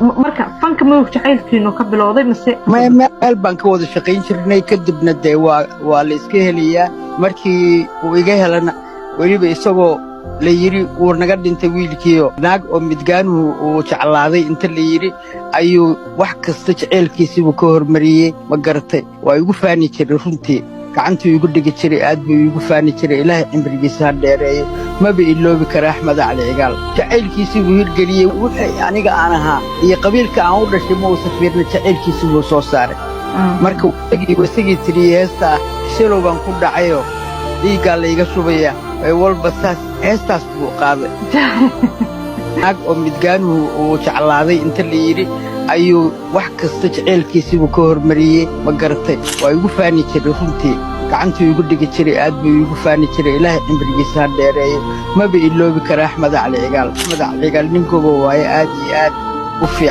marka fanka ma jacaylkiino ka bilowday mise meel baan ka wada shaqayn jirnay kadibna dee waa la iska helayaa markii uu iga helana weliba isagoo la yiri uu naga dhintay wiilkiiyo naag oo midgaanuhu uu jeclaaday inta la yiri ayuu wax kasta jacaylkiisiibuu ka hormariyey ma garatay waa igu faani jiray runtii gacantuu igu dhigi jiray aad buu igu faani jiray ilaahay cimrigiisa ha dheereeyo maba iloobi kara Axmed Cali Cigaal jacaylkiisiibuu hirgeliyey wixii aniga aan ahaa iyo qabiilka aan u dhashay ma uusan fiirna jacaylkiisiibuu soo saaray marka isagii tiriyey heesta shilow baan ku dhacayo dhiiggaa layga shubaya walba saas heestaas buu qaaday naag oo midgaanuhu uu jeclaaday inta la yiri ayuu wax kasta jacaylkiisiibuu ka hormariyey ma garatay waa igu faani jiray runtii gacantuu igu dhigi jiray aad buu igu faani jiray ilaahay cimrigiisa ha dheereeyo maba iloobi kara Axmed Cali Cigaal nin gobo waaye aad iyo aad u fiican